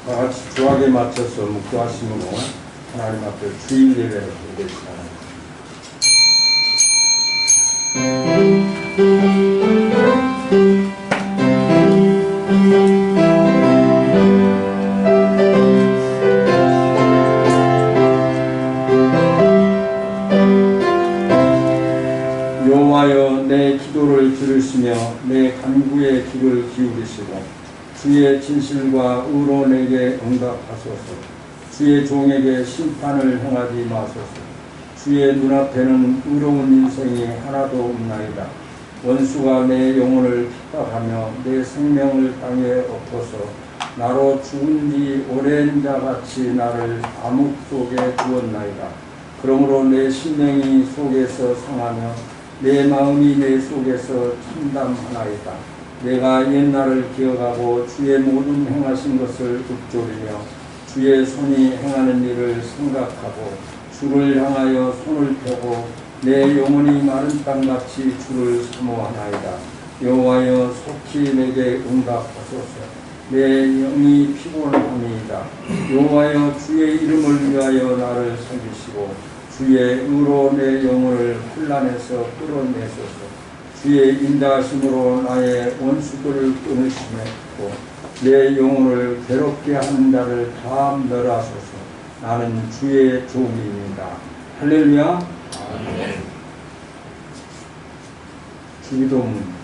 다 같이 주악에 맞춰서 묵도하심으로 하나님 앞에 주일 예배를 드리겠습니다. 여호와여, 내 기도를 들으시며 내 간구에 귀를 기울이시고 주의 진실과 의로 내게 응답하소서. 주의 종에게 심판을 행하지 마소서. 주의 눈앞에는 의로운 인생이 하나도 없나이다. 원수가 내 영혼을 핍박하며 내 생명을 땅에 엎어서 나로 죽은 지 오랜 자같이 나를 암흑 속에 두었나이다. 그러므로 내 심령이 속에서 상하며 내 마음이 내 속에서 참담하나이다. 내가 옛날을 기억하고 주의 모든 행하신 것을 읊조리며 주의 손이 행하는 일을 생각하고 주를 향하여 손을 펴고 내 영혼이 마른 땅같이 주를 사모하나이다. 여호와여, 속히 내게 응답하소서. 내 영이 피곤하니이다. 여호와여, 주의 이름을 위하여 나를 살리시고 주의 의로 내 영혼을 혼란에서 끌어내소서. 주의 인자하심으로 나의 원수들을 끊으시고 내 영혼을 괴롭게 하는 자를 다 멸하소서. 나는 주의 종입니다. 할렐루야. 아멘. 기도문.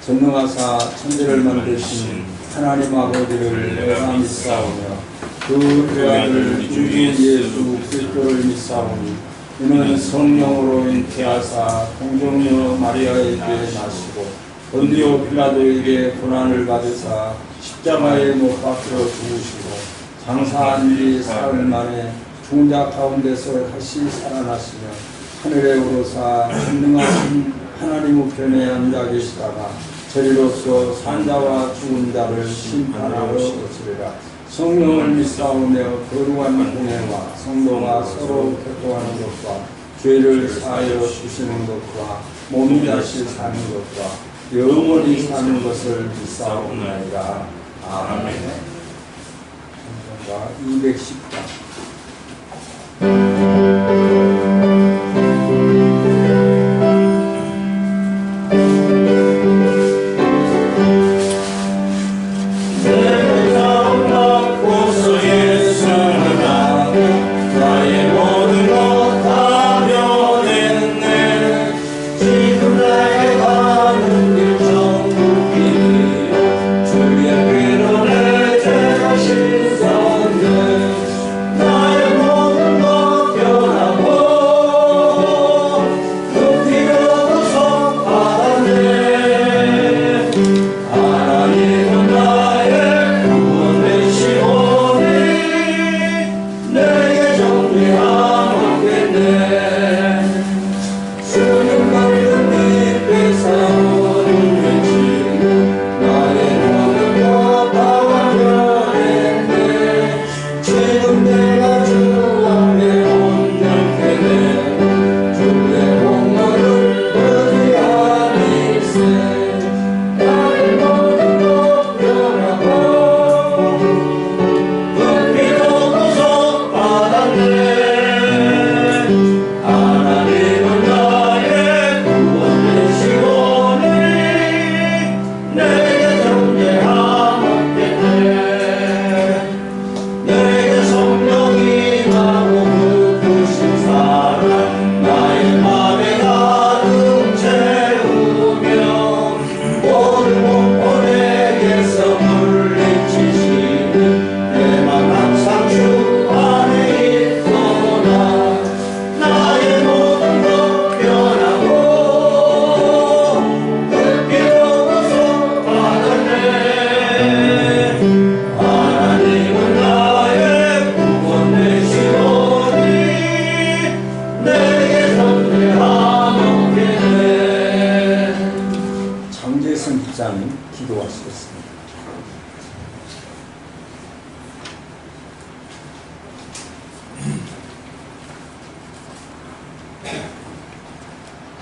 전능하사 천지를 만드신 하나님 아버지를 내가 믿사오며 그 아들 주 예수 그리스도를 믿사오니 이는 성령으로 잉태하사 동정녀 마리아에게 나시고 본디오 빌라도에게 고난을 받으사 십자가에 못 박혀 죽으시고 장사한 지 사흘 만에 죽은 자 가운데서 다시 살아나시며 하늘에 오르사 전능하신 하나님 우편에 앉아 계시다가 저리로서 산자와 죽은 자를 심판하러 오시리라. 성령을 믿사오며 거룩한 공예와 성도가 서로 교통하는 것과 죄를 사하여 주시는 것과 몸이 다시 사는 것과 영원히 사는 것을 믿사오나이다. 아멘. 210장. 나의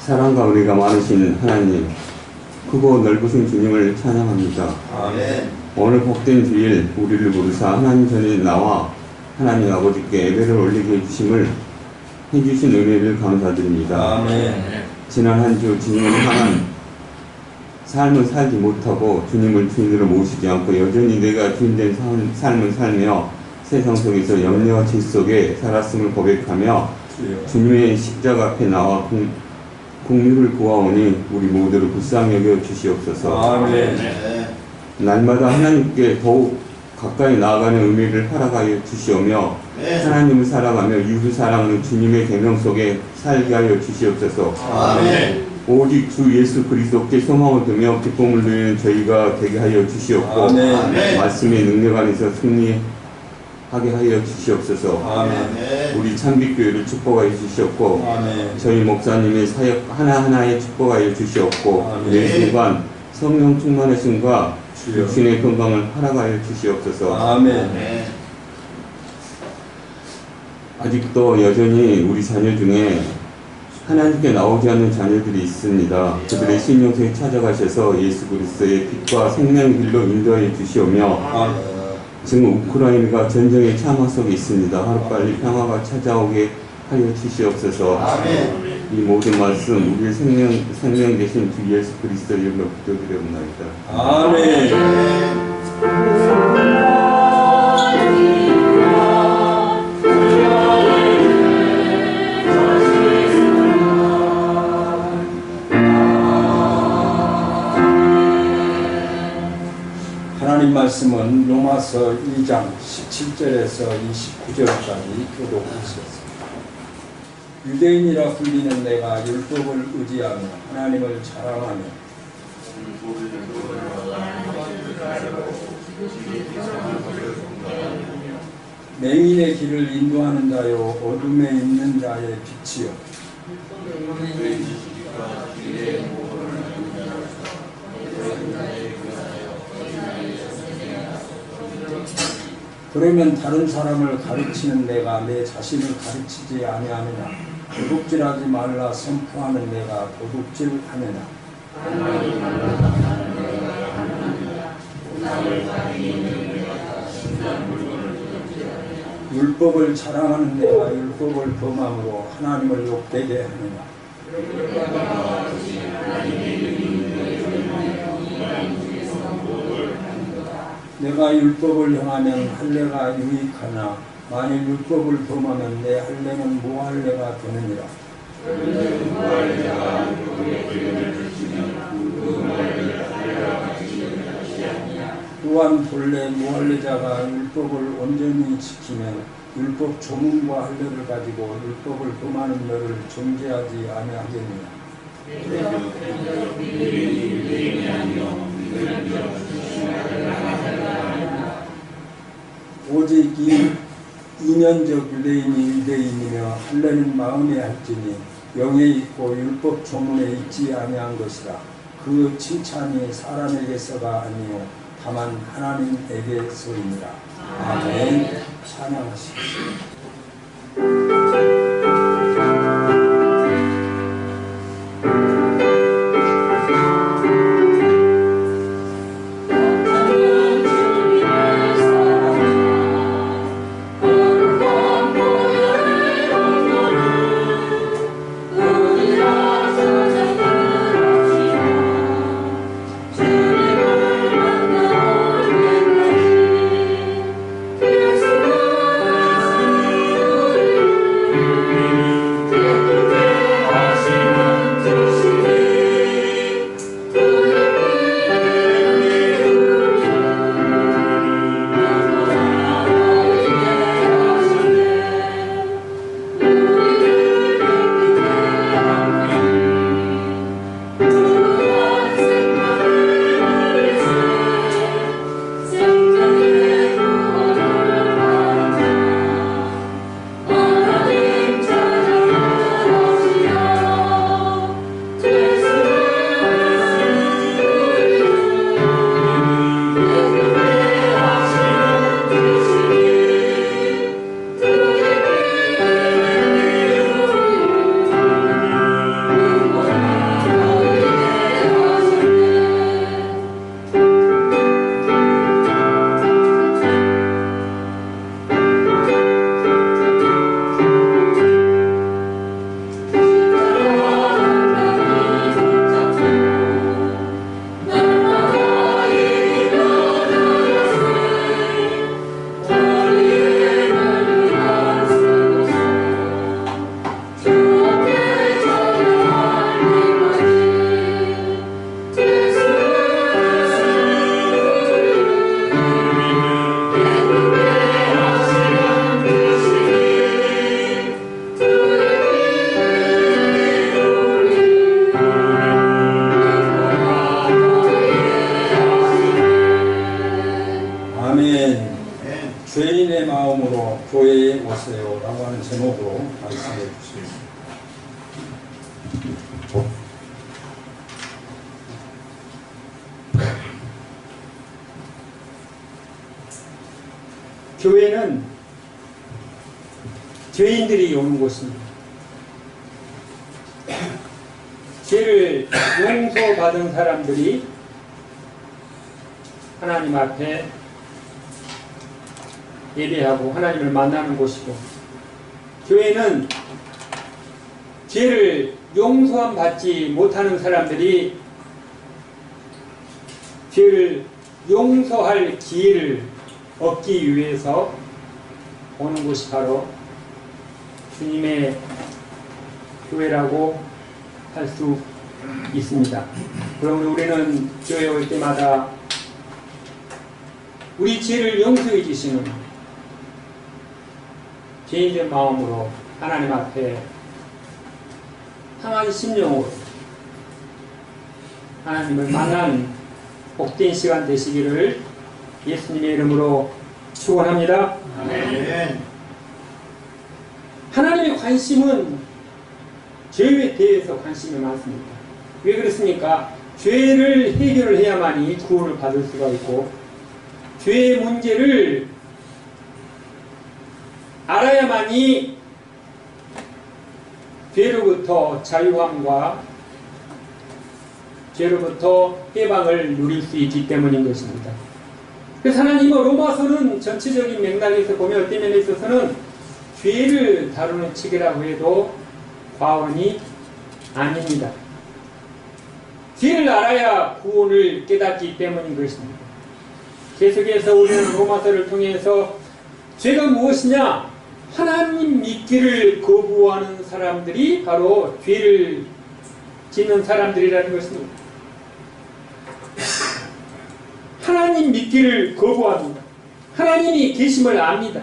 사랑과 은혜가 많으신 하나님, 크고 넓으신 주님을 찬양합니다. 아멘. 오늘 복된 주일 우리를 부르사 하나님 전에 나와 하나님 아버지께 예배를 올리게 해주신 은혜를 감사드립니다. 아멘. 지난 한 주 주님을 향한 삶을 살지 못하고 주님을 주인으로 모시지 않고 여전히 내가 주인된 삶을 살며 세상 속에서 염려와 질 속에 살았음을 고백하며 주님의 십자가 앞에 나와 국류를 구하오니 우리 모두를 불쌍히 여겨 주시옵소서. 아멘. 날마다 하나님께 더욱 가까이 나아가는 의미를 허락하여 주시오며 하나님을 사랑하며 이웃을 사랑하는 주님의 계명 속에 살게 하여 주시옵소서. 아멘. 오직 주 예수 그리스도께 소망을 두며 기쁨을 누리는 저희가 되게 하여 주시옵고 아멘. 말씀의 능력 안에서 승리하게 하여 주시옵소서. 아멘. 우리 참빛교회를 축복하여 주시옵고 아멘. 저희 목사님의 사역 하나하나에 축복하여 주시옵고 아멘. 매 순간 성령 충만하심과 주여. 육신의 건강을 허락하여 주시옵소서. 아멘. 아직도 여전히 우리 자녀 중에 하나님께 나오지 않는 자녀들이 있습니다. 그들의 신령소에 찾아가셔서 예수 그리스도의 빛과 생명의 길로 인도하여 주시오며 지금 우크라이나가 전쟁의 참화 속에 있습니다. 하루빨리 평화가 찾아오게 하여 주시옵소서. 이 모든 말씀 우리의 생명 되신 주 예수 그리스도의 이름으로 기도드려옵나이다. 아멘. 하나님 말씀은 로마서 2장 17절에서 29절까지 교독하셨습니다. 유대인이라 불리는 내가 율법을 의지하며 하나님을 자랑하며 맹인의 길을 인도하는 자요 어둠에 있는 자의 빛이요 그러면 다른 사람을 가르치는 내가 내 자신을 가르치지 아니하느냐 도둑질하지 말라 선포하는 내가 도둑질하느냐 율법을 자랑하는 내가 율법을 범함으로 하나님을 욕되게 하느냐 내가 율법을 행하면 할례가 유익하나 만일 율법을 범하면 내 할례는 무할례가 되느니라. 또한 본래 무할례자가 율법을 온전히 지키면 율법 조문과 할례를 가지고 율법을 범하는 너를 정죄하지 아니하겠느냐. 오직 이면적 유대인이 유대인이며 할례는 마음에 할지니 영에 있고 율법 조문에 있지 아니한 것이라. 그 칭찬이 사람에게서가 아니요 다만 하나님에게서입니다. 아멘. 찬양하십시오. 마음으로 교회에 오세요 라고 하는 제목으로 말씀해 주시겠습니다. 교회는 죄인들이 오는 곳입니다. 죄를 용서받은 사람들이 하나님 앞에 예배하고 하나님을 만나는 곳이고, 교회는 죄를 용서함 받지 못하는 사람들이 죄를 용서할 기회를 얻기 위해서 오는 곳이 바로 주님의 교회라고 할 수 있습니다. 그러면 우리는 교회에 올 때마다 우리 죄를 용서해 주시는 죄인된 마음으로 하나님 앞에 항한 심령으로 하나님을 만나는 복된 시간 되시기를 예수님의 이름으로 축원합니다. 아멘. 하나님의 관심은 죄에 대해서 관심이 많습니다. 왜 그렇습니까? 죄를 해결을 해야만이 구원을 받을 수가 있고, 죄의 문제를 알아야만이 죄로부터 자유함과 죄로부터 해방을 누릴 수 있기 때문인 것입니다. 그래서 하나님은 로마서는 전체적인 맥락에서 보면 어떤 면에 있어서는 죄를 다루는 책이라고 해도 과언이 아닙니다. 죄를 알아야 구원을 깨닫기 때문인 것입니다. 계속해서 우리는 로마서를 통해서 죄가 무엇이냐? 하나님 믿기를 거부하는 사람들이 바로 죄를 짓는 사람들이라는 것입니다. 하나님 믿기를 거부합니다. 하나님이 계심을 압니다.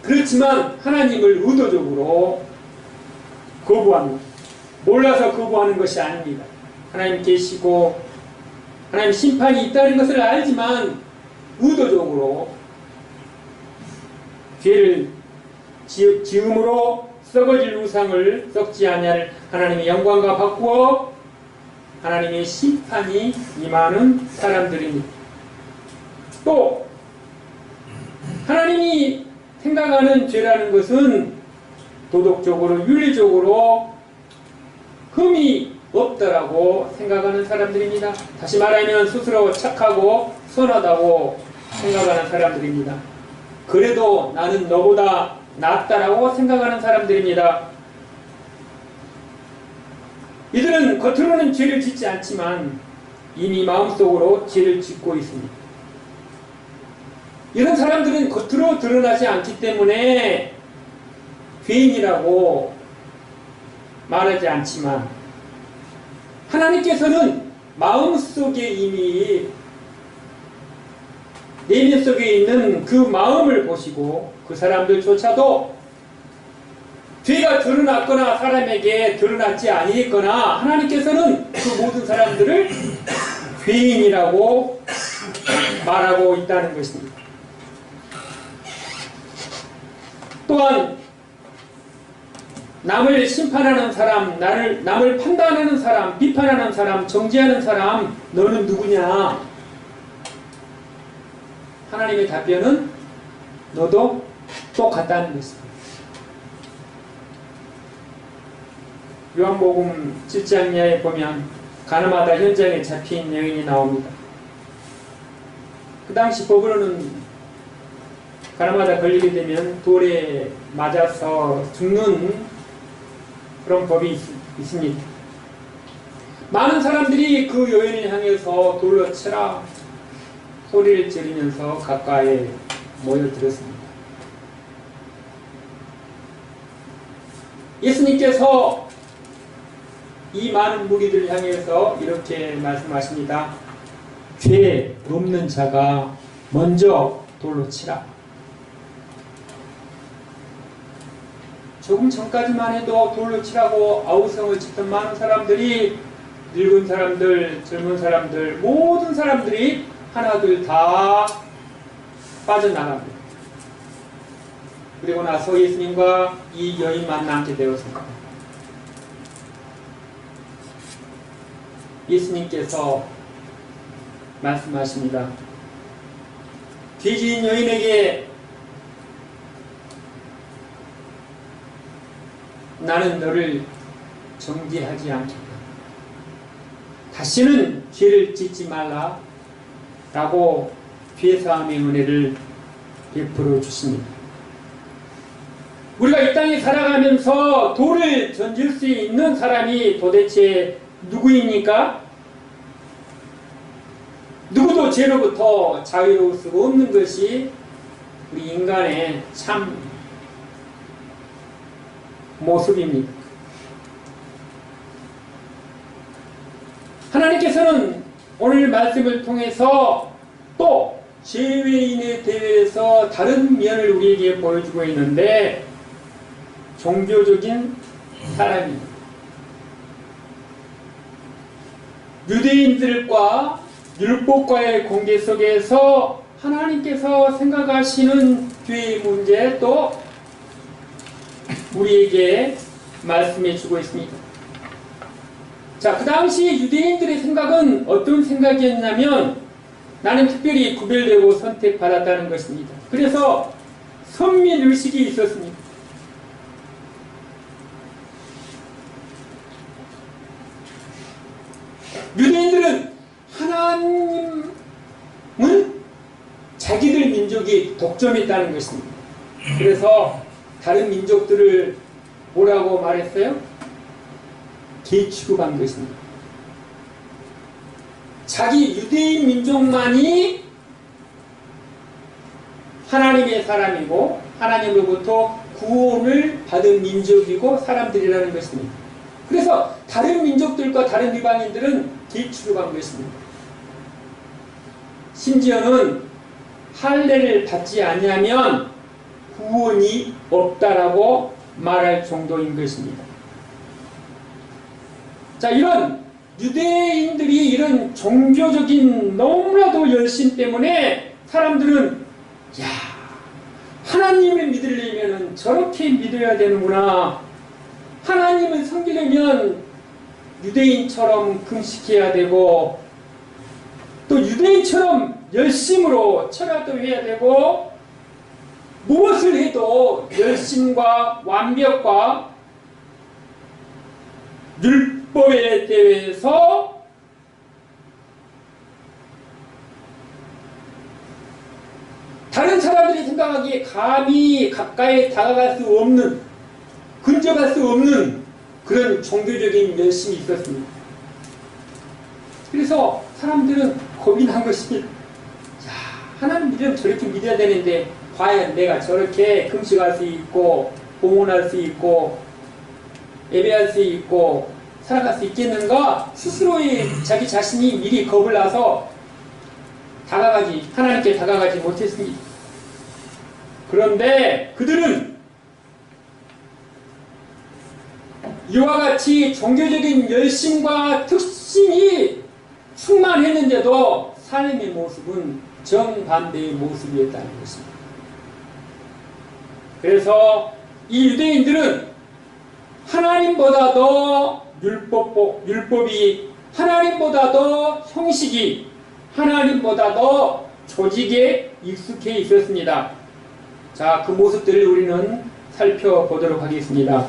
그렇지만 하나님을 의도적으로 거부합니다. 몰라서 거부하는 것이 아닙니다. 하나님 계시고 하나님 심판이 있다는 것을 알지만 의도적으로 죄를 지음으로 썩어질 우상을 썩지 아니할 하나님의 영광과 바꾸어 하나님의 심판이 임하는 사람들입니다. 또 하나님이 생각하는 죄라는 것은 도덕적으로 윤리적으로 흠이 없다라고 생각하는 사람들입니다. 다시 말하면 스스로 착하고 선하다고 생각하는 사람들입니다. 그래도 나는 너보다 낫다라고 생각하는 사람들입니다. 이들은 겉으로는 죄를 짓지 않지만 이미 마음속으로 죄를 짓고 있습니다. 이런 사람들은 겉으로 드러나지 않기 때문에 죄인이라고 말하지 않지만 하나님께서는 마음속에 이미 내면 속에 있는 그 마음을 보시고 그 사람들조차도 죄가 드러났거나 사람에게 드러났지 아니했거나 하나님께서는 그 모든 사람들을 죄인이라고 말하고 있다는 것입니다. 또한 남을 심판하는 사람, 남을 판단하는 사람, 비판하는 사람, 정죄하는 사람, 너는 누구냐? 하나님의 답변은 너도 똑같다는 것입니다. 요한복음 7장 이하에 보면 가늠하다 현장에 잡힌 여인이 나옵니다. 그 당시 법으로는 가늠하다 걸리게 되면 돌에 맞아서 죽는 그런 법이 있습니다. 많은 사람들이 그 여인을 향해서 돌로 치라 소리를 지르면서 가까이 모여들었습니다. 예수님께서 이 많은 무리들을 향해서 이렇게 말씀하십니다. 죄 없는 자가 먼저 돌로 치라. 조금 전까지만 해도 돌로 치라고 아우성을 치던 많은 사람들이 늙은 사람들, 젊은 사람들, 모든 사람들이 하나둘 다 빠져나갑니다. 그리고 나서 예수님과 이 여인 만나게 되었습니다. 예수님께서 말씀하십니다. 죄지은 여인에게 나는 너를 정죄하지 않겠다. 다시는 죄를 짓지 말라 라고 죄사함의 은혜를 베풀어 주십니다. 우리가 이 땅에 살아가면서 돌을 던질 수 있는 사람이 도대체 누구입니까? 누구도 죄로부터 자유로울 수가 없는 것이 우리 인간의 참 모습입니다. 하나님께서는 오늘 말씀을 통해서 또 죄외인에 대해서 다른 면을 우리에게 보여주고 있는데 종교적인 사람입니다. 유대인들과 율법과의 관계 속에서 하나님께서 생각하시는 죄의 문제 또 우리에게 말씀해 주고 있습니다. 자, 그 당시 유대인들의 생각은 어떤 생각이었냐면 나는 특별히 구별되고 선택받았다는 것입니다. 그래서 선민의식이 있었습니다. 유대인들은 하나님은 자기들 민족이 독점했다는 것입니다. 그래서 다른 민족들을 뭐라고 말했어요? 개취급한 것입니다. 자기 유대인 민족만이 하나님의 사람이고 하나님으로부터 구원을 받은 민족이고 사람들이라는 것입니다. 그래서 다른 민족들과 다른 이방인들은 개취급한 것입니다. 심지어는 할례를 받지 아니하면 구원이 없다라고 말할 정도인 것입니다. 자, 이런 유대인들이 이런 종교적인 너무나도 열심 때문에 사람들은 야, 하나님을 믿으려면 저렇게 믿어야 되는구나. 하나님을 섬기려면 유대인처럼 금식해야 되고 또 유대인처럼 열심으로 철야도 해야 되고 무엇을 해도 열심과 완벽과 율법에 대해서 다른 사람들이 생각하기에 감히 가까이 다가갈 수 없는, 근접할 수 없는 그런 종교적인 열심이 있었습니다. 그래서 사람들은 겁이 난 것입니다. 야, 하나님 믿으면 저렇게 믿어야 되는데 과연 내가 저렇게 금식할 수 있고 봉헌할 수 있고 예배할 수 있고 살아갈 수 있겠는가? 스스로의 자기 자신이 미리 겁을 나서 하나님께 다가가지 못했습니다. 그런데 그들은 이와 같이 종교적인 열심과 특심이 충만했는데도 삶의 모습은 정반대의 모습이었다는 것입니다. 그래서 이 유대인들은 하나님보다도 율법이, 하나님보다도 형식이, 하나님보다도 조직에 익숙해 있었습니다. 자, 그 모습들을 우리는 살펴보도록 하겠습니다.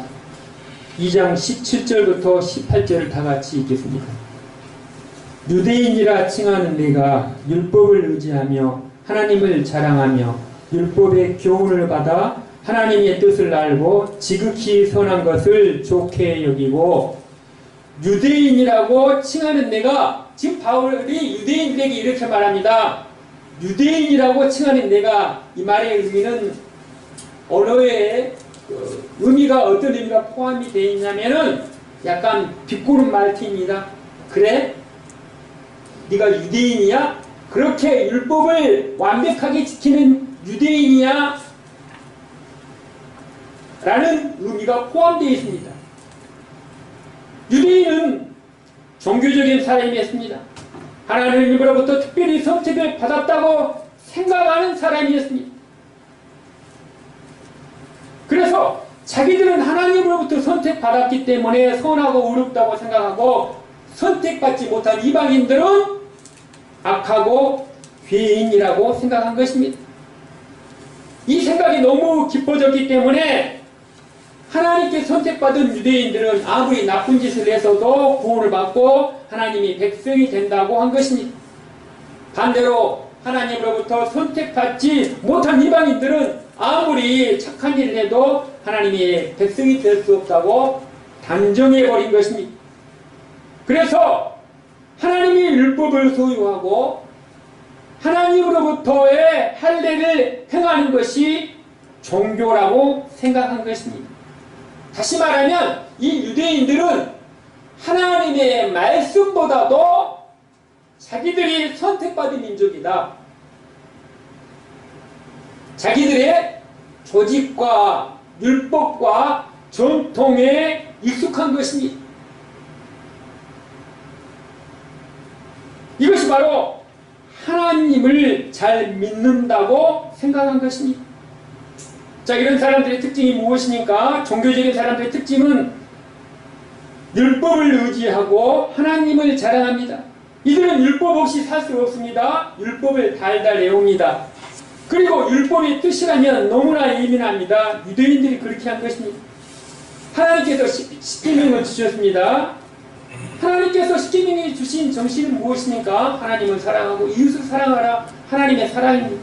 2장 17절부터 18절을 다 같이 읽겠습니다. 유대인이라 칭하는 내가 율법을 의지하며 하나님을 자랑하며 율법의 교훈을 받아 하나님의 뜻을 알고 지극히 선한 것을 좋게 여기고 유대인이라고 칭하는 내가, 지금 바울이 유대인들에게 이렇게 말합니다. 유대인이라고 칭하는 내가, 이 말의 의미는 언어의 의미가 어떤 의미가 포함이 되어 있냐면은 약간 비꼬는 말투입니다. 그래? 네가 유대인이야? 그렇게 율법을 완벽하게 지키는 유대인이야? 라는 의미가 포함되어 있습니다. 유대인은 종교적인 사람이었습니다. 하나님으로부터 특별히 선택을 받았다고 생각하는 사람이었습니다. 그래서 자기들은 하나님으로부터 선택받았기 때문에 선하고 의롭다고 생각하고, 선택받지 못한 이방인들은 악하고 죄인이라고 생각한 것입니다. 이 생각이 너무 깊어졌기 때문에 하나님께 선택받은 유대인들은 아무리 나쁜 짓을 해서도 구원을 받고 하나님이 백성이 된다고 한 것입니다. 반대로 하나님으로부터 선택받지 못한 이방인들은 아무리 착한 일을 해도 하나님의 백성이 될 수 없다고 단정해버린 것입니다. 그래서 하나님이 율법을 소유하고 하나님으로부터의 할례를 행하는 것이 종교라고 생각한 것입니다. 다시 말하면 이 유대인들은 하나님의 말씀보다도 자기들이 선택받은 민족이다. 자기들의 조직과 율법과 전통에 익숙한 것입니다. 이것이 바로 하나님을 잘 믿는다고 생각한 것입니다. 자, 이런 사람들의 특징이 무엇이니까? 종교적인 사람들의 특징은 율법을 의지하고 하나님을 자랑합니다. 이들은 율법 없이 살 수 없습니다. 율법을 달달 외웁니다. 그리고 율법의 뜻이라면 너무나 예민합니다. 유대인들이 그렇게 한 것입니다. 하나님께서 십계명을 주셨습니다. 하나님께서 십계명이 주신 정신은 무엇입니까? 하나님을 사랑하고 이웃을 사랑하라. 하나님의 사랑입니다.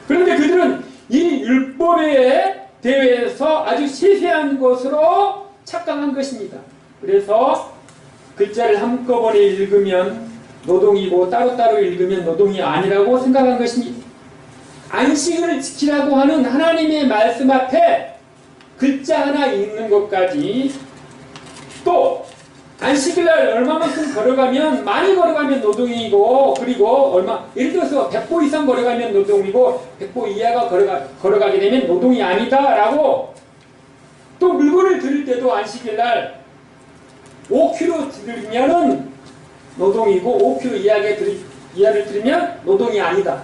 그런데 그들은 이 율법에 대해서 아주 세세한 것으로 착각한 것입니다. 그래서 글자를 한꺼번에 읽으면 노동이고 따로따로 읽으면 노동이 아니라고 생각한 것입니다. 안식을 지키라고 하는 하나님의 말씀 앞에 글자 하나 읽는 것까지, 또 안식일날 얼마만큼 걸어가면, 많이 걸어가면 노동이고, 그리고 예를 들어서 100보 이상 걸어가면 노동이고 100보 이하가 걸어가게 되면 노동이 아니다 라고, 또 물건을 들을 때도 안식일날 5kg 들으면은 노동이고 5kg 이하를 들으면 노동이 아니다.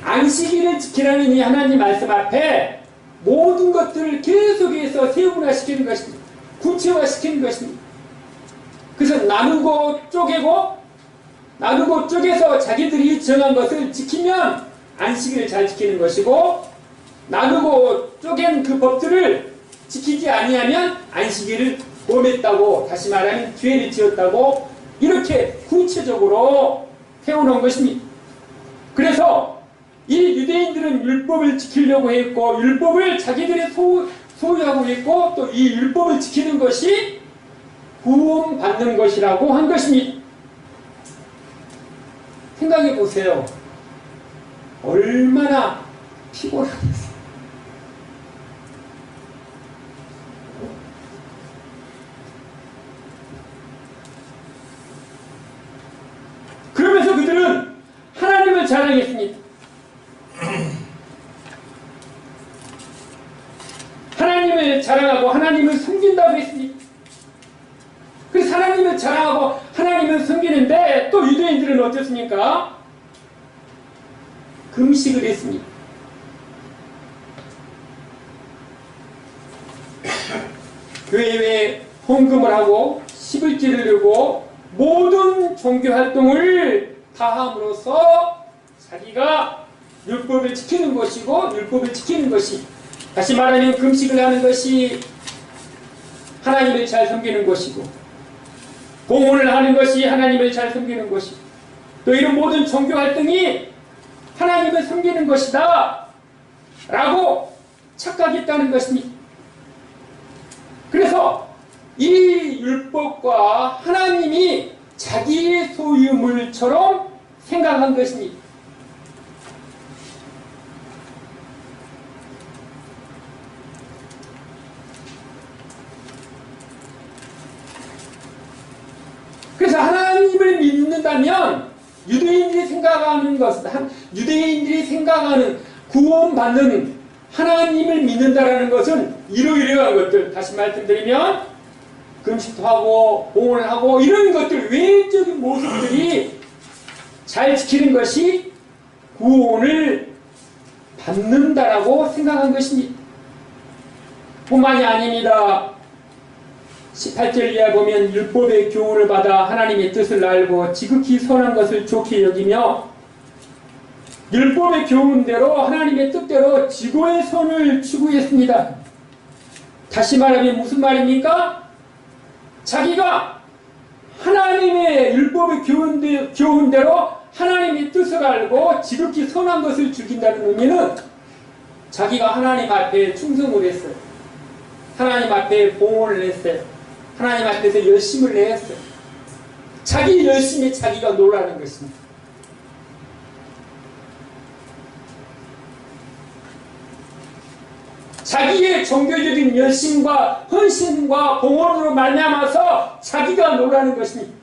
안식일을 지키라는 이 하나님 말씀 앞에 모든 것들을 계속해서 세분화시키는 것입니다. 구체화시키는 것입니다. 그래서 나누고 쪼개서 자기들이 정한 것을 지키면 안식일을 잘 지키는 것이고, 나누고 쪼갠 그 법들을 지키지 아니하면 안식일을 범했다고, 다시 말하면 죄를 지었다고, 이렇게 구체적으로 세워놓은 것입니다. 그래서 이 유대인들은 율법을 지키려고 했고, 율법을 자기들이 소유하고 있고, 또 이 율법을 지키는 것이 구원받는 것이라고 한 것입니다. 생각해 보세요. 얼마나 피곤하겠어요. 그러면서 그들은 하나님을 자랑했습니다. 하나님을 자랑하고 하나님을 섬긴다고 했습니다. 그래서 하나님을 자랑하고 하나님을 섬기는데, 또 유대인들은 어떻습니까? 금식을 했습니다. 교회에 헌금을 하고 11조를 내고 모든 종교 활동을 다함으로써 자기가 율법을 지키는 것이고, 율법을 지키는 것이, 다시 말하면 금식을 하는 것이 하나님을 잘 섬기는 것이고, 공헌을 하는 것이 하나님을 잘 섬기는 것이고, 또 이런 모든 종교 활동이 하나님을 섬기는 것이다 라고 착각했다는 것입니다. 그래서 이 율법과 하나님이 자기의 소유물처럼 생각한 것입니다. 그래서 하나님을 믿는다면 유대인들이 생각하는 구원받는 하나님을 믿는다라는 것은 이러이러한 것들, 다시 말씀드리면 금식도 하고 봉헌을 하고 이런 것들, 외적인 모습들이 잘 지키는 것이 구원을 받는다라고 생각한 것입니다. 뿐만이 아닙니다. 18절 이하 보면 율법의 교훈을 받아 하나님의 뜻을 알고 지극히 선한 것을 좋게 여기며 율법의 교훈대로 하나님의 뜻대로 지고의 선을 추구했습니다. 다시 말하면 무슨 말입니까? 자기가 하나님의 율법의 교훈대로 하나님의 뜻을 알고 지극히 선한 것을 즐긴다는 의미는 자기가 하나님 앞에 충성을 했어요. 하나님 앞에 봉헌을 했어요. 하나님 앞에서 열심을 내었어요. 자기 열심에 자기가 놀라는 것입니다. 자기의 종교적인 열심과 헌신과 봉헌으로 말미암아서 자기가 놀라는 것입니다.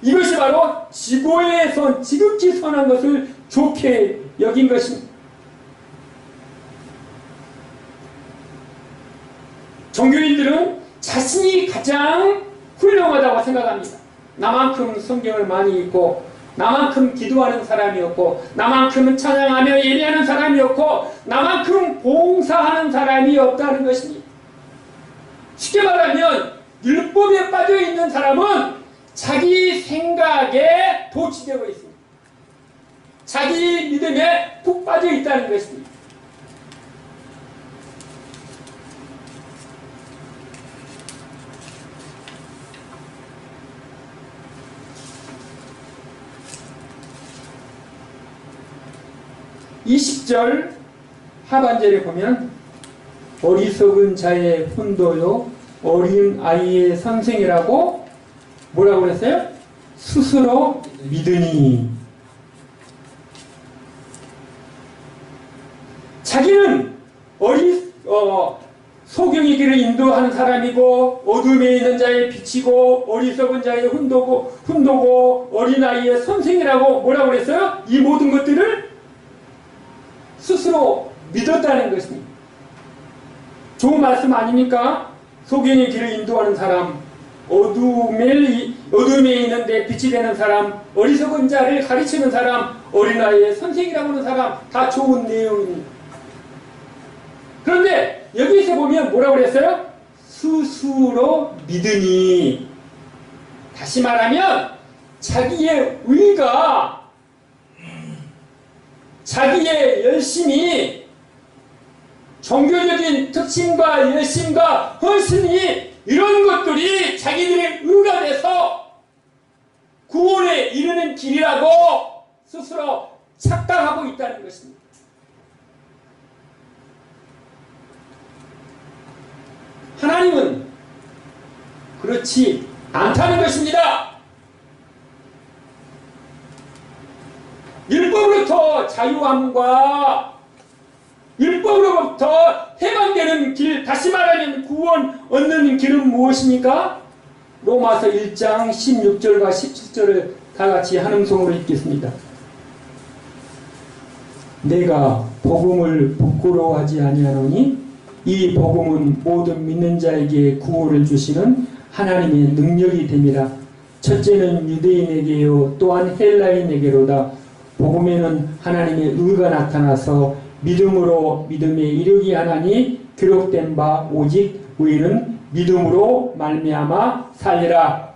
이것이 바로 지고의 선, 지극히 선한 것을 좋게 여긴 것입니다. 종교인들은 자신이 가장 훌륭하다고 생각합니다. 나만큼 성경을 많이 읽고 나만큼 기도하는 사람이 없고 나만큼은 찬양하며 예배하는 사람이 없고 나만큼 봉사하는 사람이 없다는 것입니다. 쉽게 말하면 율법에 빠져있는 사람은 자기 생각에 도취되어 있습니다. 자기 믿음에 푹 빠져있다는 것입니다. 이 10절 하반절에 보면 어리석은 자의 훈도요 어린 아이의 선생이라고 뭐라고 그랬어요? 스스로 믿으니. 자기는 소경의 길을 인도하는 사람이고 어둠에 있는 자의 빛이고 어리석은 자의 훈도고 어린아이의 선생이라고 뭐라고 그랬어요? 이 모든 것들을 스스로 믿었다는 것입니다. 좋은 말씀 아닙니까? 소경의 길을 인도하는 사람, 어둠에 있는데 빛이 되는 사람, 어리석은 자를 가르치는 사람, 어린아이의 선생이라고 하는 사람, 다 좋은 내용입니다. 그런데 여기서 보면 뭐라고 그랬어요? 스스로 믿으니. 다시 말하면 자기의 의가, 자기의 열심이, 종교적인 특심과 열심과 헌신이 이런 것들이 자기들의 의가 돼서 구원에 이르는 길이라고 스스로 착각하고 있다는 것입니다. 하나님은 그렇지 않다는 것입니다. 율법으로부터 자유함과 율법으로부터 해방되는 길, 다시 말하면 구원 얻는 길은 무엇입니까? 로마서 1장 16절과 17절을 다 같이 한음성으로 읽겠습니다. 내가 복음을 부끄러워하지 아니하노니 이 복음은 모든 믿는 자에게 구원을 주시는 하나님의 능력이 됨이라. 첫째는 유대인에게요 또한 헬라인에게로다. 복음에는 하나님의 의가 나타나서 믿음으로 믿음에 이르게 하나니 기록된 바 오직 의인은 믿음으로 말미암아 살리라.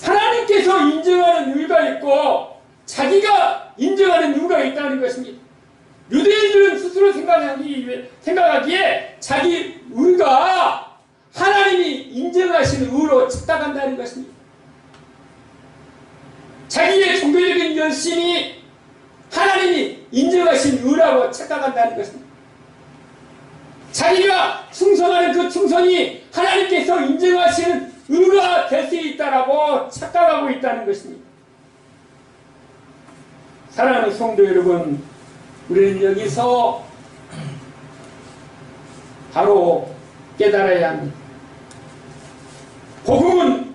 하나님께서 인정하는 의가 있고 자기가 인정하는 의가 있다는 것입니다. 유대인들은 스스로 생각하기에 자기 의가 하나님이 인정하시는 의로 착각한다는 것입니다. 자기의 종교적인 열심이 하나님이 인정하신 의라고 착각한다는 것입니다. 자기가 충성하는 그 충성이 하나님께서 인정하시는 의가 될 수 있다라고 착각하고 있다는 것입니다. 사랑하는 성도 여러분, 우리는 여기서 바로 깨달아야 합니다. 복음은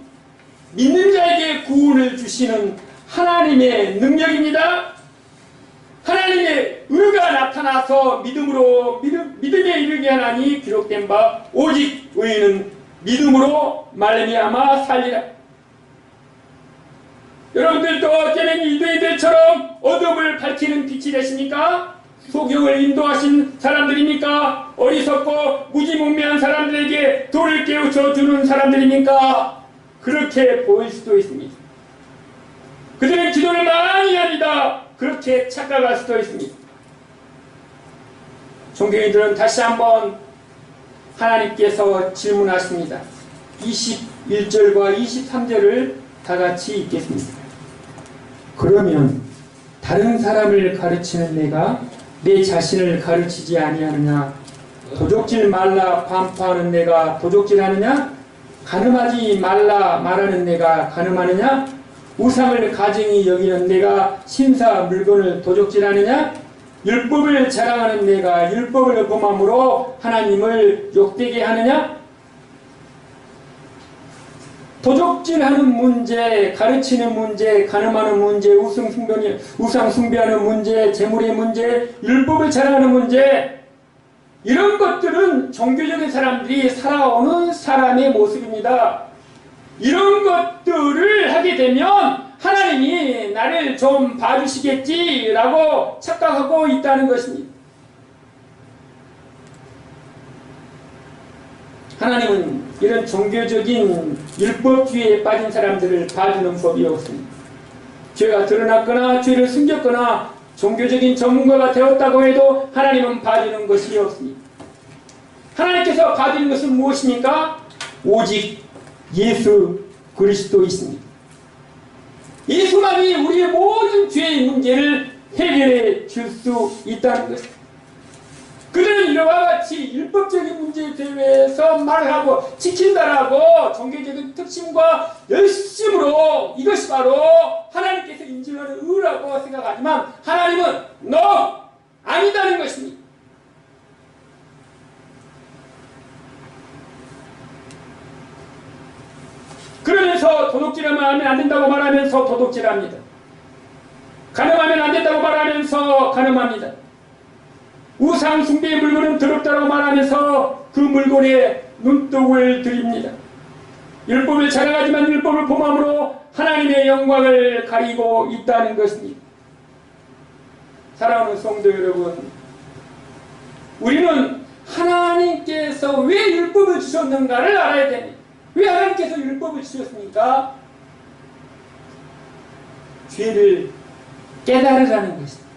믿는 자에게 구원을 주시는 하나님의 능력입니다. 하나님의 의가 나타나서 믿음에 이르게 하나니 기록된 바 오직 의인은 믿음으로 말미암아 살리라. 여러분들도 어쩌면 유대인들처럼 어둠을 밝히는 빛이 되십니까? 소경을 인도하신 사람들입니까? 어리석고 무지몽매한 사람들에게 돌을 깨우쳐 주는 사람들입니까? 그렇게 보일 수도 있습니다. 그들은 기도를 많이 합니다. 그렇게 착각할 수도 있습니다. 종교인들은 다시 한번 하나님께서 질문하십니다. 21절과 23절을 다 같이 읽겠습니다. 그러면 다른 사람을 가르치는 내가 내 자신을 가르치지 아니하느냐? 도적질 말라 반포하는 내가 도적질하느냐? 간음하지 말라 말하는 내가 간음하느냐? 우상을 가증히 여기는 내가 신사 물건을 도적질하느냐? 율법을 자랑하는 내가 율법을 범함으로 하나님을 욕되게 하느냐? 도적질하는 문제, 가르치는 문제, 간음하는 문제, 우상 숭배하는 문제, 재물의 문제, 율법을 자랑하는 문제, 이런 것들은 종교적인 사람들이 살아오는 사람의 모습입니다. 이런 것들을 하게 되면 하나님이 나를 좀 봐주시겠지라고 착각하고 있다는 것입니다. 하나님은 이런 종교적인 율법주의에 빠진 사람들을 봐주는 법이 없습니다. 죄가 드러났거나 죄를 숨겼거나 종교적인 전문가가 되었다고 해도 하나님은 봐주는 것이 없습니다. 하나님께서 봐주는 것은 무엇입니까? 오직 예수 그리스도이십니다. 예수만이 우리의 모든 죄의 문제를 해결해 줄 수 있다는 것입니다. 그들은 이와 같이 율법적인 문제에 대해서 말을 하고 지킨다라고 종교적인 특심과 열심으로 이것이 바로 하나님께서 인정하는 의라고 생각하지만 하나님은 너 아니다는 것입니다. 그러면서 도둑질하면 안 된다고 말하면서 도둑질합니다. 간음하면 안 된다고 말하면서 간음합니다. 우상 숭배의 물건은 더럽다고 말하면서 그 물건에 눈독을 들입니다. 율법을 자랑하지만 율법을 범함으로 하나님의 영광을 가리고 있다는 것입니다. 사랑하는 성도 여러분, 우리는 하나님께서 왜 율법을 주셨는가를 알아야 됩니다. 왜 하나님께서 율법을 주셨습니까? 죄를 깨달으라는 것입니다.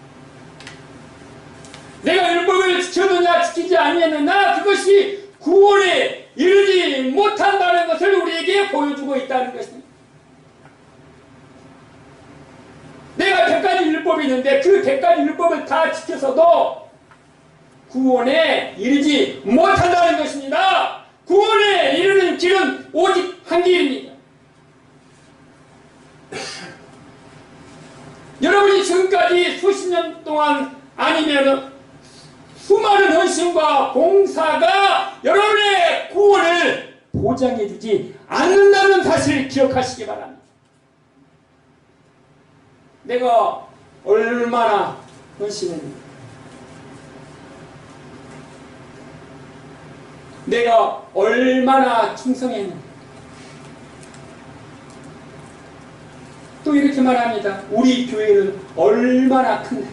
내가 율법을 지켰느냐 지키지 아니했느냐 그것이 구원에 이르지 못한다는 것을 우리에게 보여주고 있다는 것입니다. 내가 100가지 율법이 있는데 그 100가지 율법을 다 지켜서도 구원에 이르지 못한다는 것입니다. 구원에 이르는 길은 오직 한 길입니다. 여러분이 지금까지 수십 년 동안 아니면 수많은 헌신과 봉사가 여러분의 구원을 보장해주지 않는다는 사실을 기억하시기 바랍니다. 내가 얼마나 헌신했는가, 내가 얼마나 충성했는가. 또 이렇게 말합니다. 우리 교회는 얼마나 큰데,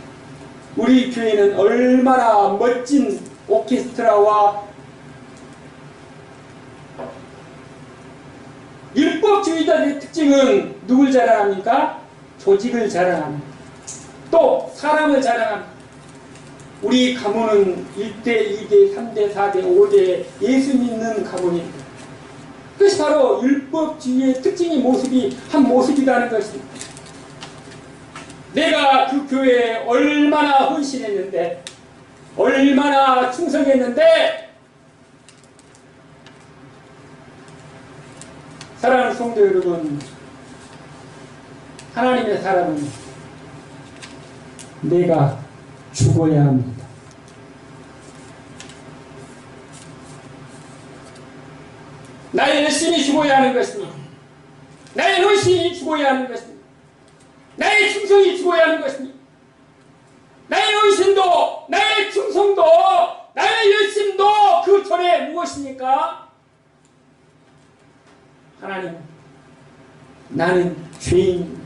우리 교회는 얼마나 멋진 오케스트라와 율법주의자의 특징은 누굴 자랑합니까? 조직을 자랑합니다. 또 사람을 자랑합니다. 우리 가문은 1대, 2대, 3대, 4대, 5대 예수 믿는 가문입니다. 그것이 바로 율법주의의 특징의 모습이 한 모습이라는 것입니다. 내가 그 교회에 얼마나 헌신했는데, 얼마나 충성했는데, 사랑하는 성도 여러분, 하나님의 사람은 내가 죽어야 합니다. 나의 열심이 죽어야 하는 것입니다. 나의 헌신이 죽어야 하는 것입니다. 나의 충성이 죽어야 하는 것입니다. 나의 헌신도, 나의 충성도, 나의 열심도 그 전에 무엇입니까? 하나님, 나는 죄인입니다.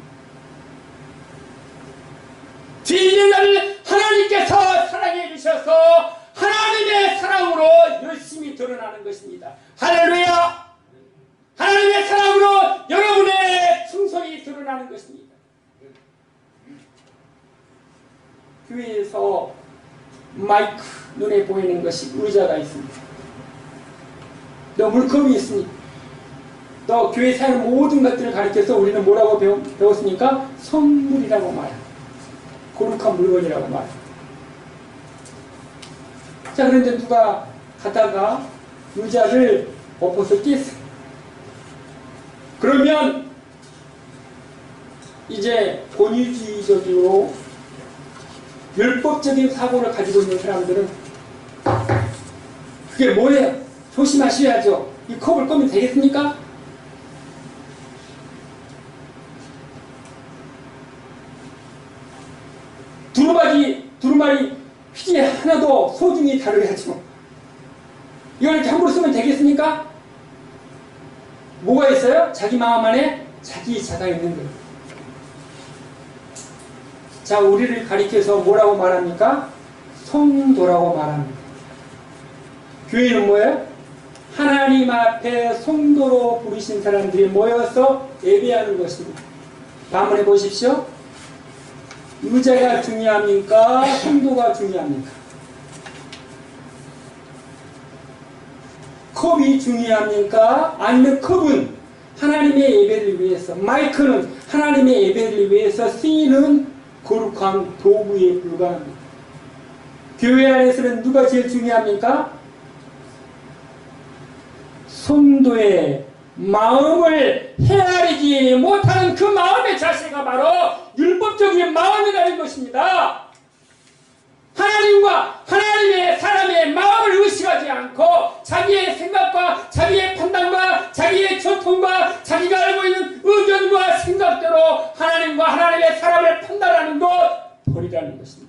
죄인인 나를 하나님께서 사랑해 주셔서 하나님의 사랑으로 열심히 드러나는 것입니다. 할렐루야! 하나님의 사랑으로 여러분의 충성이 드러나는 것입니다. 교회에서 마이크, 눈에 보이는 것이 의자가 있습니다. 또 물컵이 있습니다. 또 교회 사는 모든 것들을 가리켜서 우리는 뭐라고 배웠습니까? 선물이라고 말합니다. 거룩한 물건이라고 말합니다. 자, 그런데 누가 가다가 의자를 엎어서 깼어요. 그러면 이제 권위주의적으로 율법적인 사고를 가지고 있는 사람들은 그게 뭐예요? 조심하셔야죠. 이 컵을 꺼면 되겠습니까? 두루마리 휘지 하나도 소중히 다뤄야죠. 이걸 이렇게 함부로 쓰면 되겠습니까? 뭐가 있어요? 자기 마음 안에 자기 자가 있는 거예요. 자, 우리를 가리켜서 뭐라고 말합니까? 성도라고 말합니다. 교회는 뭐예요? 하나님 앞에 성도로 부르신 사람들이 모여서 예배하는 것입니다. 반문해 보십시오. 의자가 중요합니까? 성도가 중요합니까? 컵이 중요합니까? 아니면 컵은 하나님의 예배를 위해서, 마이크는 하나님의 예배를 위해서 쓰이는 거룩한 도구에 불과합니다. 교회 안에서는 누가 제일 중요합니까? 성도의 마음을 헤아리지 못하는 그 마음의 자세가 바로 율법적인 마음이라는 것입니다. 하나님과 하나님의 사람의 마음을 의식하지 않고 자기의 생각과 자기의 판단과 자기의 전통과 자기가 알고 있는 의견과 생각대로 하나님과 하나님의 사람을 판단하는 것, 버리라는 것입니다.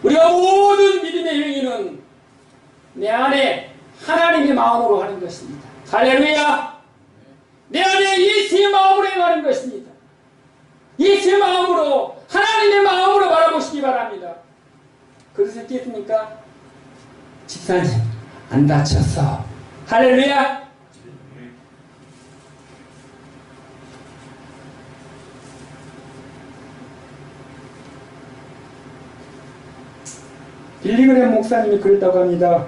우리가 모든 믿음의 행위는 내 안에 하나님의 마음으로 하는 것입니다. 할렐루야! 내 안에 예수의 마음으로 행하는 것입니다. 예수의 마음으로, 하나님의 마음으로 바라보시기 바랍니다. 그러셨겠습니까? 집사님, 안 다쳤어. 할렐루야! 빌리그램 목사님이 그랬다고 합니다.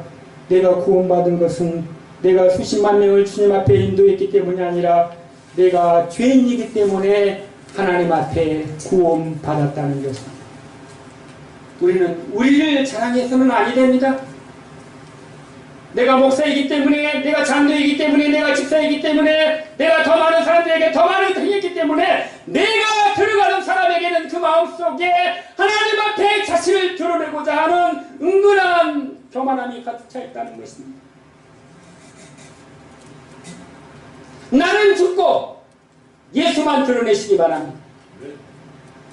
내가 구원받은 것은 내가 수십만 명을 주님 앞에 인도했기 때문이 아니라 내가 죄인이기 때문에 하나님 앞에 구원받았다는 것입니다. 우리는 우리를 자랑해서는 아니 됩니다. 내가 목사이기 때문에, 내가 장로이기 때문에, 내가 집사이기 때문에, 내가 더 많은 사람들에게 더 많은 덕이 있기 때문에 내가 들어가는 사람에게는 그 마음속에 하나님 앞에 자신을 드러내고자 하는 은근한 교만함이 가득 차 있다는 것입니다. 나는 죽고 예수만 드러내시기 바랍니다.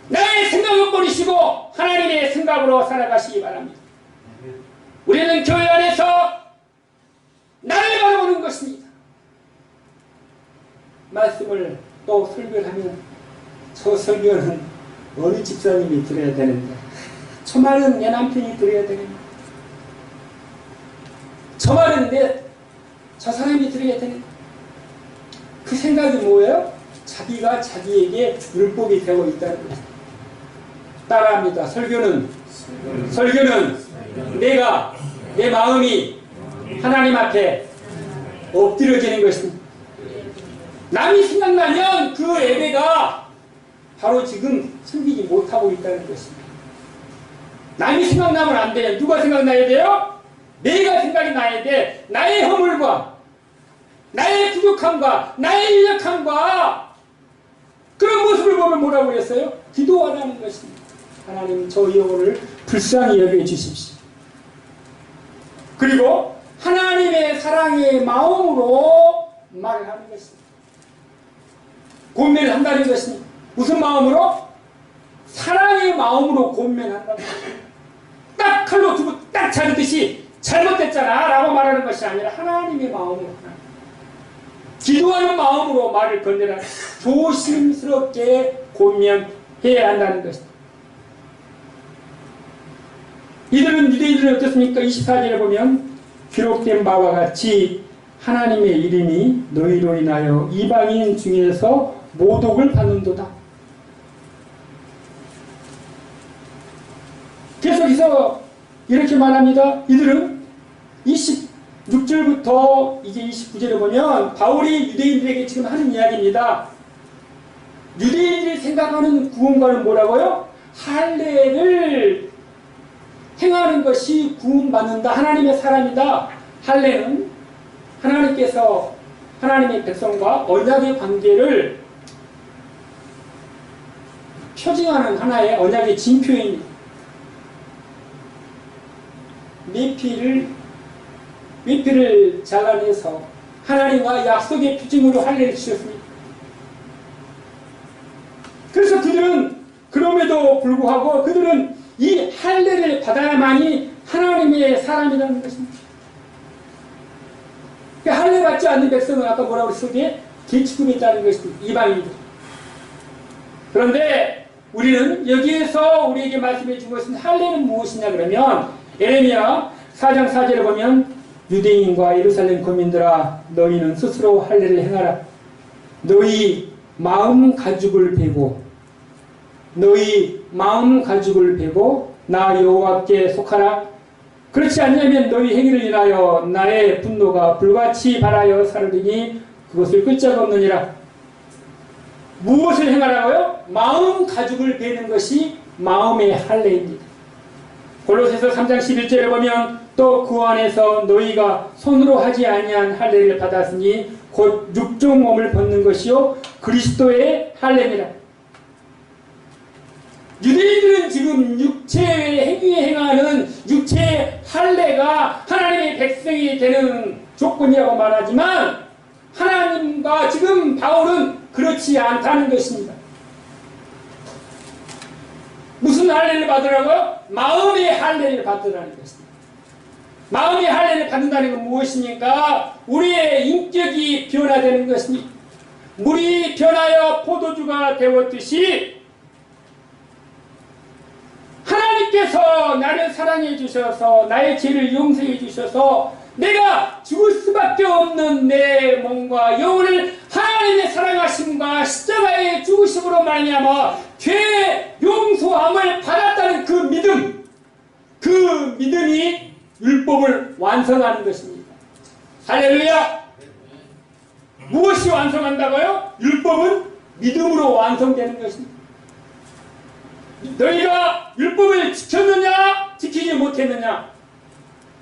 나의 생각을 버리시고 하나님의 생각으로 살아가시기 바랍니다. 우리는 교회 안에서 나를 바라보는 것입니다. 말씀을 또 설교를 하면 저 설교는 어느 집사님이 들어야 되는데 저 말은 내 남편이 들어야 되는데 저 말은 저 사람이 들어야 되는데 그 생각이 뭐예요? 자기가 자기에게 율법이 되고 있다는 거예요. 따라합니다. 설교는 내가 내 마음이 하나님 앞에 엎드려지는 것입니다. 남이 생각나면 그 예배가 바로 지금 섬기지 못하고 있다는 것입니다. 남이 생각나면 안 돼요. 누가 생각나야 돼요? 내가 생각이 나야 돼. 나의 허물과 나의 부족함과 나의 유력함과 그런 모습을 보면 뭐라고 그랬어요? 기도하라는 것입니다. 하나님 저 영혼을 불쌍히 여겨주십시오. 그리고 하나님의 사랑의 마음으로 말을 하는 것입니다. 권면을 한다는 것입니다. 무슨 마음으로? 사랑의 마음으로 권면한다는 것입니다. 딱 칼로 두고 딱 자르듯이 잘못됐잖아 라고 말하는 것이 아니라 하나님의 마음으로. 기도하는 마음으로 말을 건네라. 조심스럽게 고민해야 한다는 것입니다. 유대인들은 어떻습니까? 24절에 보면 기록된 바와 같이 하나님의 이름이 너희로 인하여 이방인 중에서 모독을 받는도다. 계속해서 이렇게 말합니다. 이들은 26절부터 이제 29절에 보면 바울이 유대인들에게 지금 하는 이야기입니다. 유대인들이 생각하는 구원과는 뭐라고요? 할례를 행하는 것이 구원받는다. 하나님의 사람이다. 할례는 하나님께서 하나님의 백성과 언약의 관계를 표징하는 하나의 언약의 징표입니다. 미피를 잘라내서 하나님과 약속의 표징으로 할례를 주셨습니다. 그래서 그들은 그럼에도 불구하고 그들은 이 할례를 받아야만이 하나님의 사람이라는 것입니다. 할례 받지 않는 백성은 아까 뭐라고 그랬었지? 개취급에 있다는 것입니다. 이방인들. 그런데 우리는 여기에서 우리에게 말씀해 준 것은 할례는 무엇이냐 그러면 에레미야 4장 4절에 보면 유대인과 예루살렘 거민들아 너희는 스스로 할례를 행하라. 너희 마음 가죽을 베고 나 여호와께 속하라. 그렇지 않냐면 너희 행위를 인하여 나의 분노가 불같이 발하여 사르리니 그것을 끄자가 없느니라. 무엇을 행하라고요? 마음 가죽을 베는 것이 마음의 할례입니다. 골로새서 3장 11절에 보면 또 그 안에서 너희가 손으로 하지 아니한 할례를 받았으니 곧 육종 몸을 벗는 것이요 그리스도의 할례니라. 유대인들은 지금 육체의 행위에 행하는 육체의 할례가 하나님의 백성이 되는 조건이라고 말하지만 하나님과 지금 바울은 그렇지 않다는 것입니다. 무슨 할례를 받으라고요? 마음의 할례를 받으라는 것입니다. 마음의 할례를 받는다는 건 무엇입니까? 우리의 인격이 변화되는 것입니다. 물이 변하여 포도주가 되었듯이 하나님께서 나를 사랑해 주셔서 나의 죄를 용서해 주셔서 내가 죽을 수밖에 없는 내 몸과 영혼을 하나님의 사랑하심과 십자가의 죽으심으로 말미암아 죄 용서함을 받았다는 그 믿음, 그 믿음이 율법을 완성하는 것입니다. 할렐루야! 무엇이 완성한다고요? 율법은 믿음으로 완성되는 것입니다. 너희가 율법을 지켰느냐 지키지 못했느냐,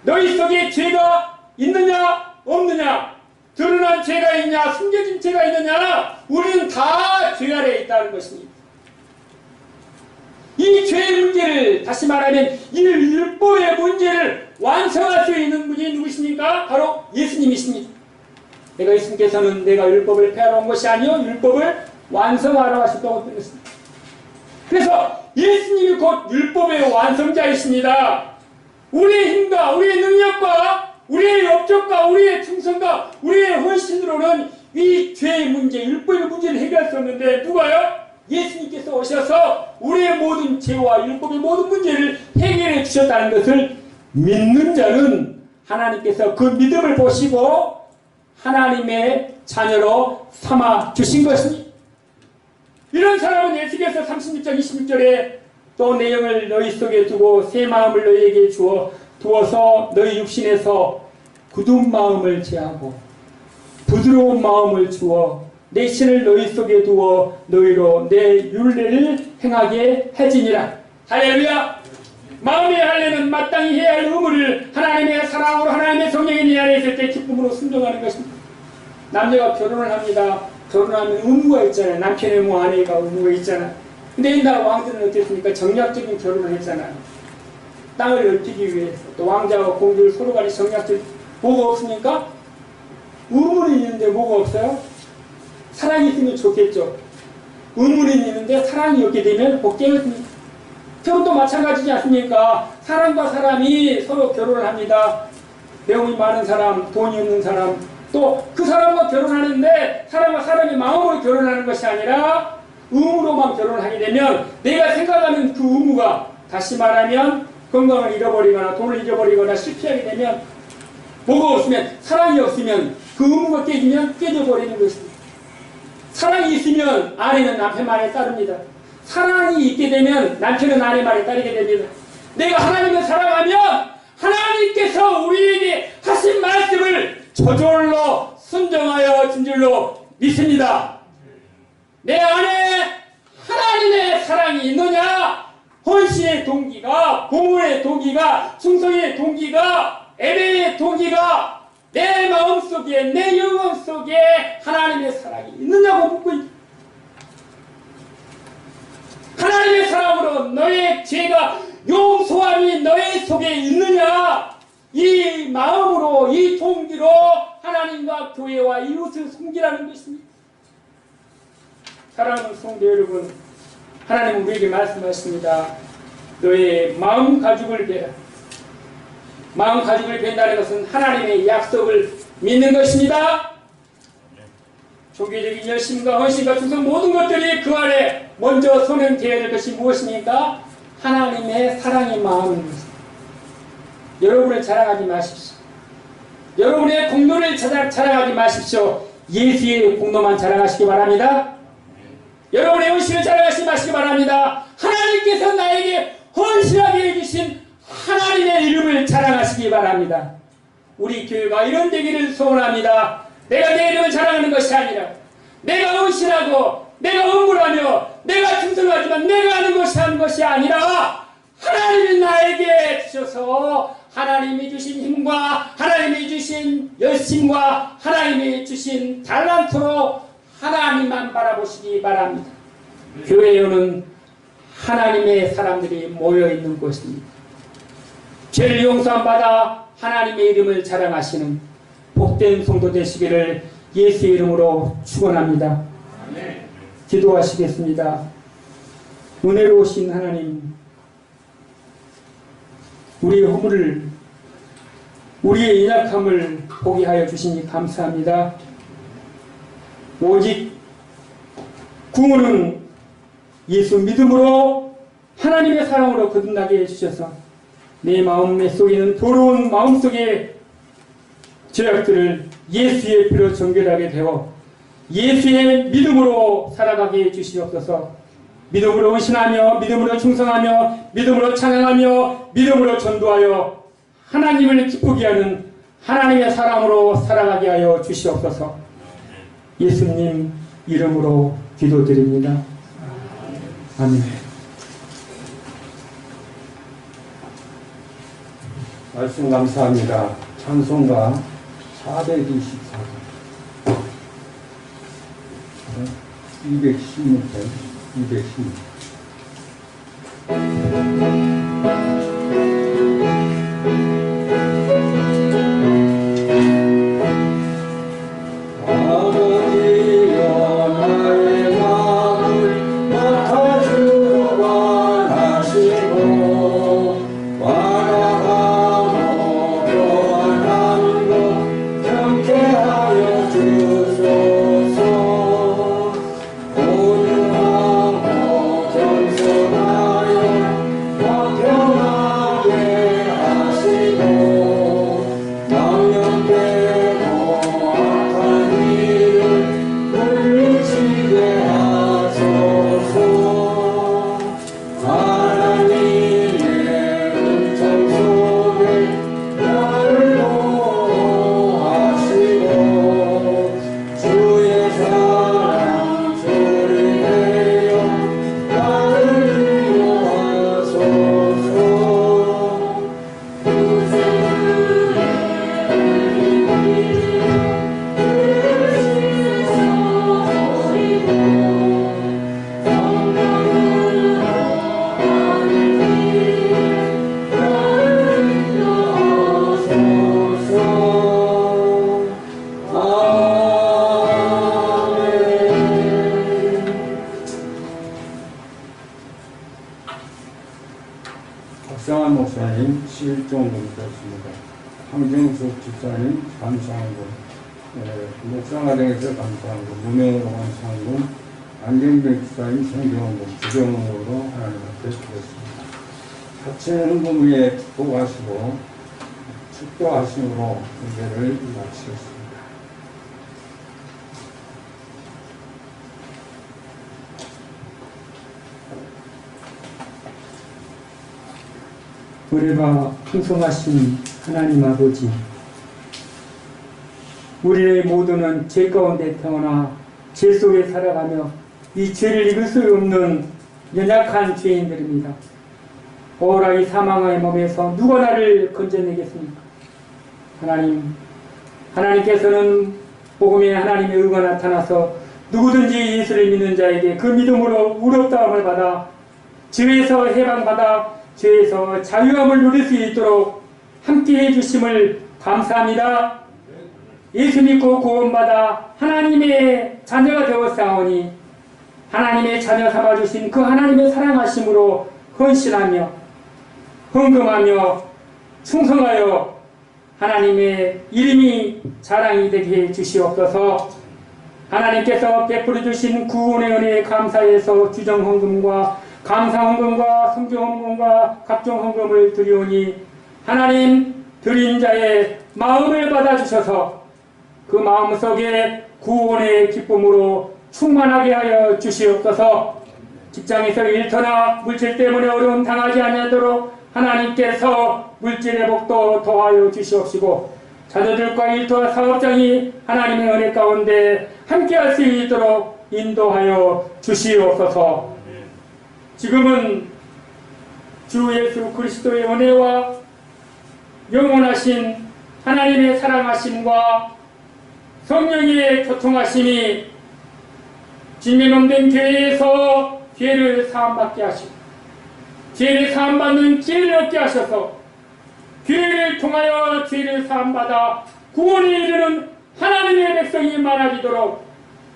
너희 속에 죄가 있느냐 없느냐, 드러난 죄가 있냐 숨겨진 죄가 있느냐, 우리는 다 죄 아래에 있다는 것입니다. 이 죄의 문제를, 다시 말하면 이 율법의 문제를 완성할 수 있는 분이 누구십니까? 바로 예수님이십니다. 내가 예수님께서는 내가 율법을 폐하러 온 것이 아니요 율법을 완성하러 하셨다고 했던 것입니다. 그래서 예수님이 곧 율법의 완성자이십니다. 우리의 힘과 우리의 능력과 우리의 업적과 우리의 충성과 우리의 헌신으로는 이 죄의 문제, 율법의 문제를 해결할 수 없는데 누가요? 예수님께서 오셔서 우리의 모든 죄와 율법의 모든 문제를 해결해 주셨다는 것을 믿는 자는 하나님께서 그 믿음을 보시고 하나님의 자녀로 삼아 주신 것입니다. 이런 사람은 예수께서 36장 26절에 또 내용을 너희 속에 두고 새 마음을 너희에게 두어서 너희 육신에서 굳은 마음을 제하고 부드러운 마음을 주어 내 신을 너희 속에 두어 너희로 내 율례를 행하게 해지니라. 할렐루야! 마음의 할례는 마땅히 해야 할 의무를 하나님의 사랑으로 하나님의 성령이 내 안에 있을 때 기쁨으로 순종하는 것입니다. 남녀가 결혼을 합니다. 결혼하면 의무가 있잖아요. 남편의 의무, 아내가 의무가 있잖아요. 근데 옛날 왕들은 어땠습니까? 정략적인 결혼을 했잖아요. 땅을 넓히기 위해서. 또 왕자와 공주를 서로 간에 정략적인, 뭐가 없습니까? 의무는 있는데 뭐가 없어요? 사랑이 있으면 좋겠죠. 의무는 있는데 사랑이 없게 되면 복갱을, 결혼도 마찬가지지 않습니까? 사람과 사람이 서로 결혼을 합니다. 배움이 많은 사람, 돈이 없는 사람, 또 그 사람과 결혼하는데 사람과 사람이 마음으로 결혼하는 것이 아니라 의무로만 결혼을 하게 되면 내가 생각하는 그 의무가 다시 말하면 건강을 잃어버리거나 돈을 잃어버리거나 실패하게 되면 뭐가 없으면 사랑이 없으면 그 의무가 깨져버리는 것입니다. 사랑이 있으면 아내는 남편 말에 따릅니다. 사랑이 있게 되면 남편은 아내 말에 따르게 됩니다. 내가 하나님을 사랑하면 하나님께서 우리에게 하신 말씀을 저절로 순종하여 진 줄로 믿습니다. 내 안에 하나님의 사랑이 있느냐? 헌신의 동기가, 공헌의 동기가, 충성의 동기가, 예배의 동기가 내 마음속에, 내 영혼 속에 하나님의 사랑이 있느냐고 묻고 있다. 하나님의 사랑으로 너의 죄가 용서함이 너의 속에 있느냐? 이 마음으로, 이 동기로 하나님과 교회와 이웃을 섬기라는 것입니다. 사랑하는 성도 여러분, 하나님은 우리에게 말씀하십니다. 너의 마음 가죽을 베라. 마음 가죽을 벤다는 것은 하나님의 약속을 믿는 것입니다. 종교적인 열심과 헌신과 충성 모든 것들이 그 안에 먼저 선행되어야 될 것이 무엇입니까? 하나님의 사랑의 마음인 것입니다. 여러분을 자랑하지 마십시오. 여러분의 공로를 자랑하지 마십시오. 예수의 공로만 자랑하시기 바랍니다. 여러분의 헌신을 자랑하시지 마시기 바랍니다. 하나님께서 나에게 헌신하게 해주신 하나님의 이름을 자랑하시기 바랍니다. 우리 교회가 이런 되기를 소원합니다. 내가 내 이름을 자랑하는 것이 아니라 내가 헌신하고 내가 헌물하며 내가 충성하지만 내가 하는 것이 아니라 하나님이 나에게 주셔서 하나님이 주신 힘과 하나님이 주신 열심과 하나님이 주신 달란트로 하나님만 바라보시기 바랍니다. 교회에 오는 하나님의 사람들이 모여있는 곳입니다. 죄를 용서함 받아 하나님의 이름을 자랑하시는 복된 성도 되시기를 예수의 이름으로 축원합니다. 기도하시겠습니다. 은혜로우신 하나님, 우리의 허물을, 우리의 연약함을 보게 하여 주시니 감사합니다. 오직 구원은 예수 믿음으로 하나님의 사랑으로 거듭나게 해주셔서 내 마음 속에 있는 더러운 마음속의 죄악들을 예수의 피로 정결하게 되어 예수의 믿음으로 살아가게 해주시옵소서. 믿음으로 헌신하며 믿음으로 충성하며 믿음으로 찬양하며 믿음으로 전도하여 하나님을 기쁘게 하는 하나님의 사랑으로 살아가게 하여 주시옵소서. 예수님 이름으로 기도드립니다. 아멘. 말씀 감사합니다. 찬송가 424번 216편 216. 박상환 목사님 11종 공부했습니다. 황정숙 집사님 감사하고 목상화장에서 감사하고 무명으로 감사하고 안경백 기사님 성경원금 주경으로 하나님 앞에 드렸습니다. 하체 헌금 위에 축복하시고 축도하심으로 예배를 마치겠습니다. 은혜가 풍성하신 하나님 아버지, 우리의 모두는 죄 가운데 태어나 죄 속에 살아가며 이 죄를 이길 수 없는 연약한 죄인들입니다. 오라 이 사망의 몸에서 누가 나를 건져내겠습니까? 하나님께서는 복음에 하나님의 의가 나타나서 누구든지 예수를 믿는 자에게 그 믿음으로 의롭다함을 받아 죄에서 해방받아 죄에서 자유함을 누릴 수 있도록 함께해 주심을 감사합니다. 예수 믿고 구원받아 하나님의 자녀가 되었사오니 하나님의 자녀 삼아주신 그 하나님의 사랑하심으로 헌신하며 헌금하며 충성하여 하나님의 이름이 자랑이 되게 해 주시옵소서. 하나님께서 베풀어 주신 구원의 은혜에 감사해서 주정헌금과 감사헌금과 성경헌금과 각종 헌금을 드리오니 하나님 드린 자의 마음을 받아주셔서 그 마음속에 구원의 기쁨으로 충만하게 하여 주시옵소서. 직장에서 일터나 물질 때문에 어려움 당하지 아니하도록 하나님께서 물질의 복도 더하여 주시옵시고 자녀들과 일터와 사업장이 하나님의 은혜 가운데 함께할 수 있도록 인도하여 주시옵소서. 지금은 주 예수 그리스도의 은혜와 영원하신 하나님의 사랑하심과 성령의 교통하심이 진명된 교회에서 죄를 사함받게 하시고 죄를 사함받는 지혜를 얻게 하셔서 교회를 통하여 죄를 사함받아 구원에 이르는 하나님의 백성이 많아지도록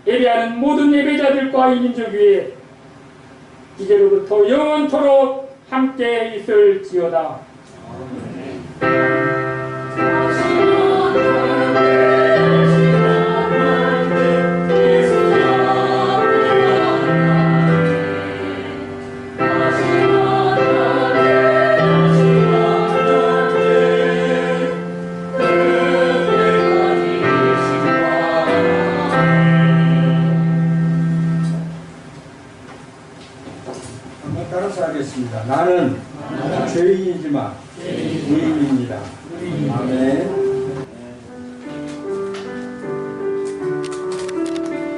예배하는 모든 예배자들과 이 민족 위에 이제로부터 영원토록 함께 있을지어다. 따라서 하겠습니다. 나는 죄인이지만 의인입니다. 아멘.